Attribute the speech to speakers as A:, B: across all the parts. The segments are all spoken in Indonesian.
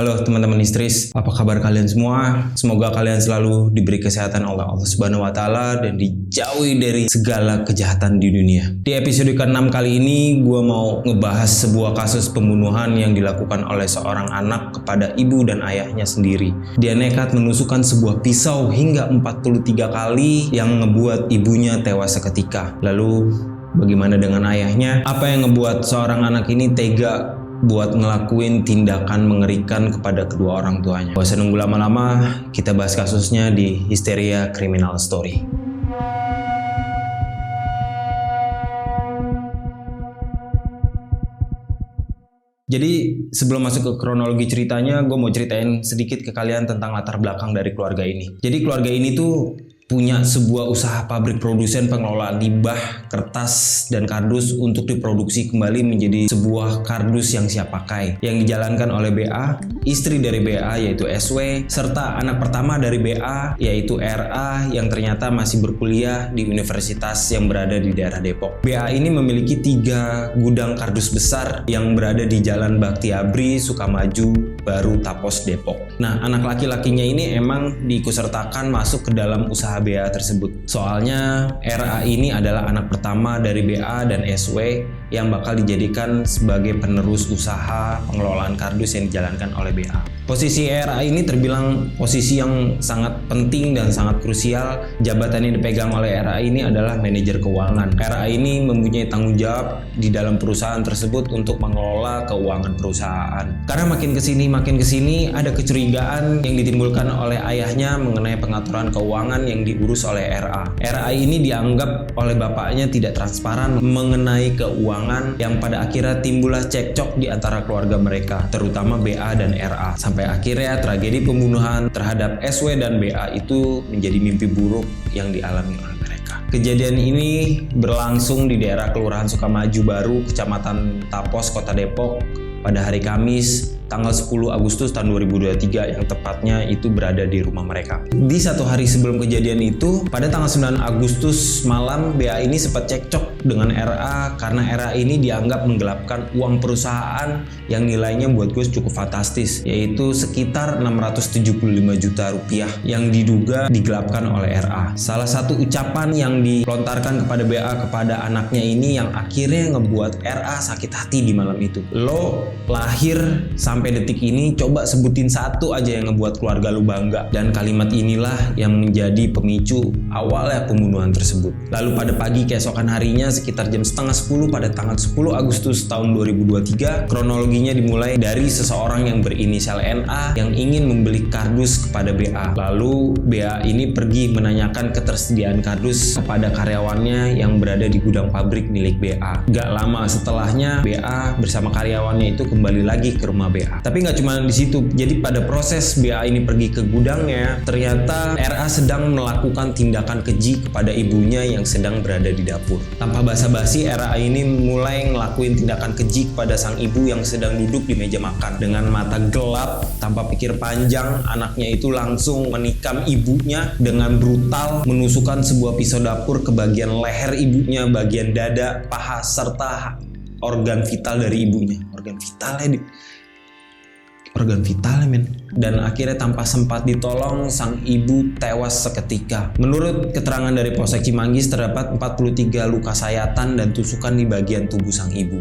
A: Halo teman-teman Istris, apa kabar kalian semua? Semoga kalian selalu diberi kesehatan oleh Allah Subhanahu wa Ta'ala dan dijauhi dari segala kejahatan di dunia. Di episode ke-6 kali ini, gue mau ngebahas sebuah kasus pembunuhan yang dilakukan oleh seorang anak kepada ibu dan ayahnya sendiri. Dia nekat menusukkan sebuah pisau hingga 43 kali yang ngebuat ibunya tewas seketika. Lalu, bagaimana dengan ayahnya? Apa yang ngebuat seorang anak ini tega buat ngelakuin tindakan mengerikan kepada kedua orang tuanya? Gak usah nunggu lama-lama, kita bahas kasusnya di Histeria Criminal Story. Jadi sebelum masuk ke kronologi ceritanya, gue mau ceritain sedikit ke kalian tentang latar belakang dari keluarga ini. Jadi keluarga ini tuh punya sebuah usaha pabrik produsen pengelolaan limbah, kertas, dan kardus untuk diproduksi kembali menjadi sebuah kardus yang siap pakai, yang dijalankan oleh BA, istri dari BA yaitu SW, serta anak pertama dari BA yaitu RA yang ternyata masih berkuliah di universitas yang berada di daerah Depok. BA ini memiliki 3 gudang kardus besar yang berada di Jalan Bakti Abri, Sukamaju, Baru, Tapos, Depok. Nah, anak laki-lakinya ini emang diikutsertakan masuk ke dalam usaha BA tersebut. Soalnya RA ini adalah anak pertama dari BA dan SW yang bakal dijadikan sebagai penerus usaha pengelolaan kardus yang dijalankan oleh BA. Posisi RA ini terbilang posisi yang sangat penting dan sangat krusial. Jabatan yang dipegang oleh RA ini adalah manajer keuangan. RA ini mempunyai tanggung jawab di dalam perusahaan tersebut untuk mengelola keuangan perusahaan. Karena makin kesini ada kecurigaan yang ditimbulkan oleh ayahnya mengenai pengaturan keuangan yang diurus oleh RA. RA ini dianggap oleh bapaknya tidak transparan mengenai keuangan yang pada akhirnya timbullah cekcok di antara keluarga mereka, terutama BA dan RA. Sampai akhirnya tragedi pembunuhan terhadap SW dan BA itu menjadi mimpi buruk yang dialami oleh mereka. Kejadian ini berlangsung di daerah Kelurahan Sukamaju Baru, Kecamatan Tapos, Kota Depok pada hari Kamis tanggal 10 Agustus tahun 2023 yang tepatnya itu berada di rumah mereka. Di satu hari sebelum kejadian itu, pada tanggal 9 Agustus malam, BA ini sempat cekcok dengan RA karena RA ini dianggap menggelapkan uang perusahaan yang nilainya buat gue cukup fantastis, yaitu sekitar 675 juta rupiah yang diduga digelapkan oleh RA. Salah satu ucapan yang dilontarkan kepada BA kepada anaknya ini yang akhirnya ngebuat RA sakit hati di malam itu. Lo lahir sampai detik ini, coba sebutin satu aja yang ngebuat keluarga lu bangga. Dan kalimat inilah yang menjadi pemicu awalnya pembunuhan tersebut. Lalu pada pagi keesokan harinya sekitar jam setengah 10 pada tanggal 10 Agustus tahun 2023, kronologinya dimulai dari seseorang yang berinisial NA yang ingin membeli kardus kepada BA. Lalu BA ini pergi menanyakan ketersediaan kardus kepada karyawannya yang berada di gudang pabrik milik BA. Gak lama setelahnya BA bersama karyawannya itu kembali lagi ke rumah BA. Tapi nggak cuma di situ. Jadi pada proses BA ini pergi ke gudangnya, ternyata RA sedang melakukan tindakan keji kepada ibunya yang sedang berada di dapur. Tanpa basa-basi, RA ini mulai ngelakuin tindakan keji kepada sang ibu yang sedang duduk di meja makan. Dengan mata gelap, tanpa pikir panjang, anaknya itu langsung menikam ibunya dengan brutal, menusukkan sebuah pisau dapur ke bagian leher ibunya, bagian dada, paha, serta organ vital dari ibunya. Organ vital men. Dan akhirnya tanpa sempat ditolong, sang ibu tewas seketika. Menurut keterangan dari Polsek Cimanggis, terdapat 43 luka sayatan dan tusukan di bagian tubuh sang ibu.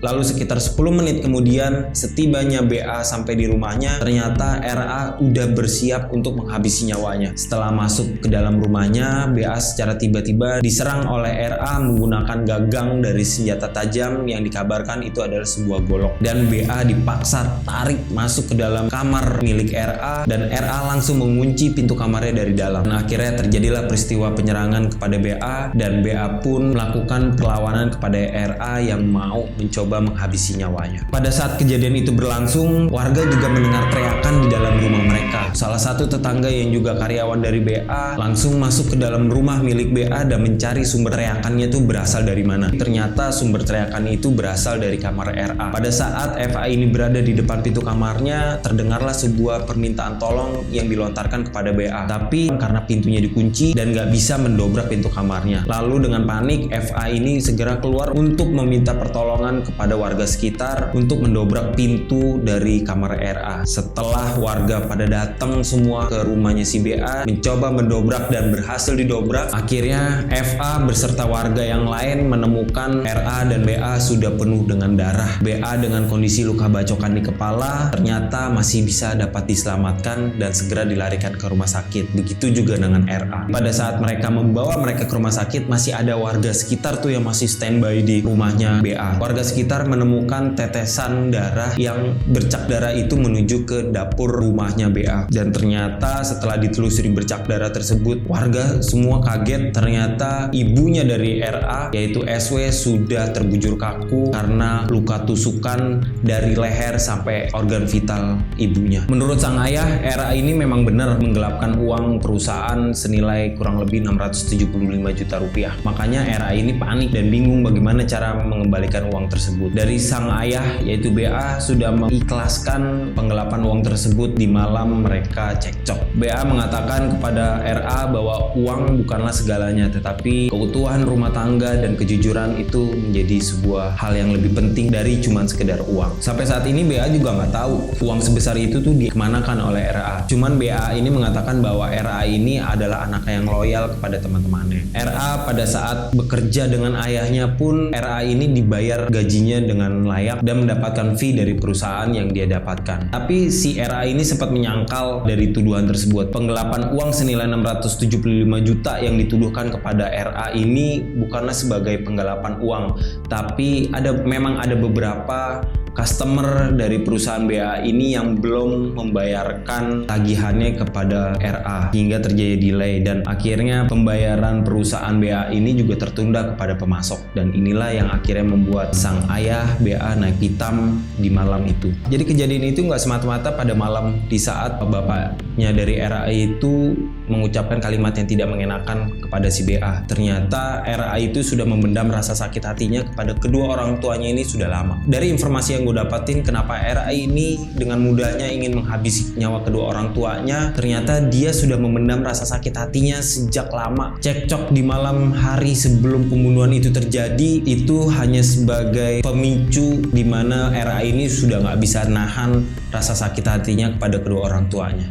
A: Lalu sekitar 10 menit kemudian, setibanya BA sampai di rumahnya, ternyata RA udah bersiap untuk menghabisi nyawanya. Setelah masuk ke dalam rumahnya, BA secara tiba-tiba diserang oleh RA menggunakan gagang dari senjata tajam yang dikabarkan itu adalah sebuah golok. Dan BA dipaksa tarik masuk ke dalam kamar milik RA dan RA langsung mengunci pintu kamarnya dari dalam. Nah, akhirnya terjadilah peristiwa penyerangan kepada BA dan BA pun melakukan perlawanan kepada RA yang mau mencoba menghabisi nyawanya. Pada saat kejadian itu berlangsung, warga juga mendengar teriakan di dalam rumah mereka. Salah satu tetangga yang juga karyawan dari BA langsung masuk ke dalam rumah milik BA dan mencari sumber teriakannya itu berasal dari mana. Ternyata sumber teriakan itu berasal dari kamar RA. Pada saat FA ini berada di depan pintu kamarnya, terdengarlah sebuah permintaan tolong yang dilontarkan kepada BA. Tapi karena pintunya dikunci dan gak bisa mendobrak pintu kamarnya. Lalu dengan panik, FA ini segera keluar untuk meminta pertolongan kepada kepada warga sekitar untuk mendobrak pintu dari kamar RA. Setelah warga pada datang semua ke rumahnya si BA, mencoba mendobrak dan berhasil didobrak, akhirnya FA beserta warga yang lain menemukan RA dan BA sudah penuh dengan darah. BA dengan kondisi luka bacokan di kepala ternyata masih bisa dapat diselamatkan dan segera dilarikan ke rumah sakit. Begitu juga dengan RA. Pada saat mereka membawa mereka ke rumah sakit, masih ada warga sekitar tuh yang masih standby di rumahnya BA. Warga sekitar menemukan tetesan darah yang bercak darah itu menuju ke dapur rumahnya BA. Dan ternyata setelah ditelusuri bercak darah tersebut, warga semua kaget. Ternyata ibunya dari RA, yaitu SW, sudah terbujur kaku karena luka tusukan dari leher sampai organ vital ibunya. Menurut sang ayah, RA ini memang benar menggelapkan uang perusahaan senilai kurang lebih 675 juta rupiah. Makanya RA ini panik dan bingung bagaimana cara mengembalikan uang tersebut. Dari sang ayah, yaitu BA, sudah mengikhlaskan penggelapan uang tersebut di malam mereka cekcok. BA mengatakan kepada RA bahwa uang bukanlah segalanya, tetapi keutuhan rumah tangga dan kejujuran itu menjadi sebuah hal yang lebih penting dari cuman sekedar uang. Sampai saat ini BA juga nggak tahu uang sebesar itu tuh dikemanakan oleh RA. Cuman BA ini mengatakan bahwa RA ini adalah anak yang loyal kepada teman-temannya. RA pada saat bekerja dengan ayahnya pun, RA ini dibayar gajinya dengan layak dan mendapatkan fee dari perusahaan yang dia dapatkan. Tapi si RA ini sempat menyangkal dari tuduhan tersebut. Penggelapan uang senilai 675 juta yang dituduhkan kepada RA ini bukanlah sebagai penggelapan uang, tapi memang ada beberapa customer dari perusahaan BA ini yang belum membayarkan tagihannya kepada RA hingga terjadi delay, dan akhirnya pembayaran perusahaan BA ini juga tertunda kepada pemasok, dan inilah yang akhirnya membuat sang ayah BA naik pitam di malam itu. Jadi kejadian itu nggak semata-mata pada malam di saat bapaknya dari RA itu mengucapkan kalimat yang tidak mengenakan kepada si BA. Ternyata RA itu sudah memendam rasa sakit hatinya kepada kedua orang tuanya ini sudah lama. Dari informasi yang gue dapatin, kenapa RA ini dengan mudahnya ingin menghabisi nyawa kedua orang tuanya, ternyata dia sudah memendam rasa sakit hatinya sejak lama. Cekcok di malam hari sebelum pembunuhan itu terjadi itu hanya sebagai pemicu di mana RA ini sudah nggak bisa nahan rasa sakit hatinya kepada kedua orang tuanya.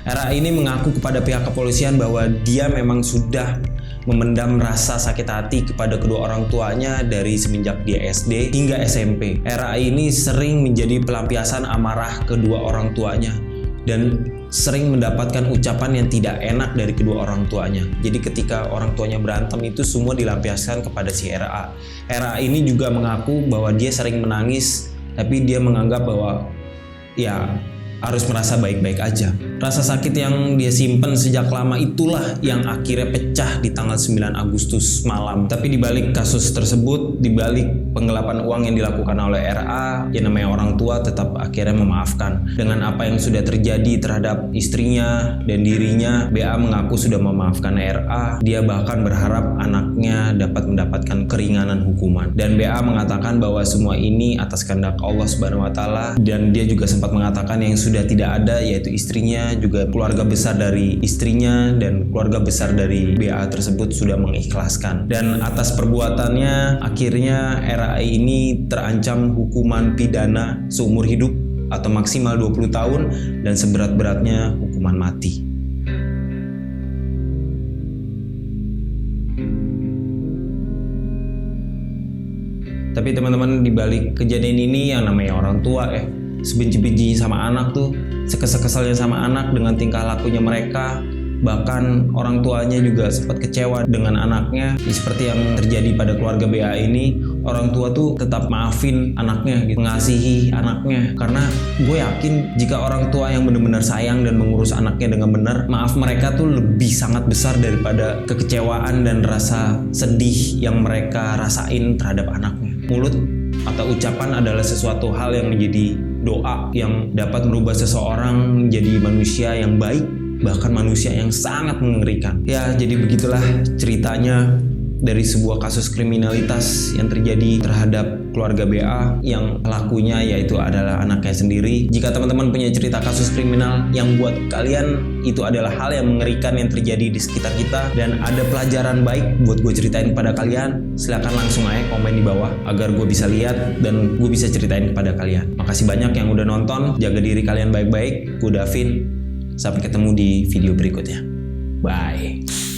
A: RA ini mengaku kepada pihak kepolisian bahwa dia memang sudah memendam rasa sakit hati kepada kedua orang tuanya dari semenjak dia SD hingga SMP. RA ini sering menjadi pelampiasan amarah kedua orang tuanya dan sering mendapatkan ucapan yang tidak enak dari kedua orang tuanya. Jadi ketika orang tuanya berantem itu semua dilampiaskan kepada si RA. RA ini juga mengaku bahwa dia sering menangis, tapi dia menganggap bahwa ya harus merasa baik-baik aja. Rasa sakit yang dia simpen sejak lama itulah yang akhirnya pecah di tanggal 9 Agustus malam. Tapi dibalik kasus tersebut, dibalik penggelapan uang yang dilakukan oleh RA, yang namanya orang tua tetap akhirnya memaafkan. Dengan apa yang sudah terjadi terhadap istrinya dan dirinya, BA mengaku sudah memaafkan RA. Dia bahkan berharap anaknya dapat mendapatkan keringanan hukuman. Dan BA mengatakan bahwa semua ini atas kehendak Allah Subhanahu wa Ta'ala, dan dia juga sempat mengatakan yang sudah tidak ada, yaitu istrinya, juga keluarga besar dari istrinya dan keluarga besar dari BA tersebut sudah mengikhlaskan. Dan atas perbuatannya akhirnya RA ini terancam hukuman pidana seumur hidup atau maksimal 20 tahun dan seberat-beratnya hukuman mati. Tapi teman-teman, dibalik kejadian ini yang namanya orang tua sebenci-bencinya sama anak tuh, sekesal-kesalnya sama anak dengan tingkah lakunya mereka, bahkan orang tuanya juga sempat kecewa dengan anaknya. Seperti yang terjadi pada keluarga BA ini, orang tua tuh tetap maafin anaknya gitu, mengasihi anaknya, karena gue yakin jika orang tua yang benar-benar sayang dan mengurus anaknya dengan benar, maaf mereka tuh lebih sangat besar daripada kekecewaan dan rasa sedih yang mereka rasain terhadap anaknya. Mulut atau ucapan adalah sesuatu hal yang menjadi doa yang dapat merubah seseorang menjadi manusia yang baik, bahkan manusia yang sangat mengerikan. Ya, jadi begitulah ceritanya dari sebuah kasus kriminalitas yang terjadi terhadap keluarga BA yang pelakunya yaitu adalah anaknya sendiri. Jika teman-teman punya cerita kasus kriminal yang buat kalian itu adalah hal yang mengerikan yang terjadi di sekitar kita dan ada pelajaran baik buat gue ceritain kepada kalian, silakan langsung aja komen di bawah agar gue bisa lihat dan gue bisa ceritain kepada kalian. Makasih banyak yang udah nonton, jaga diri kalian baik-baik. Gue Davin, sampai ketemu di video berikutnya. Bye.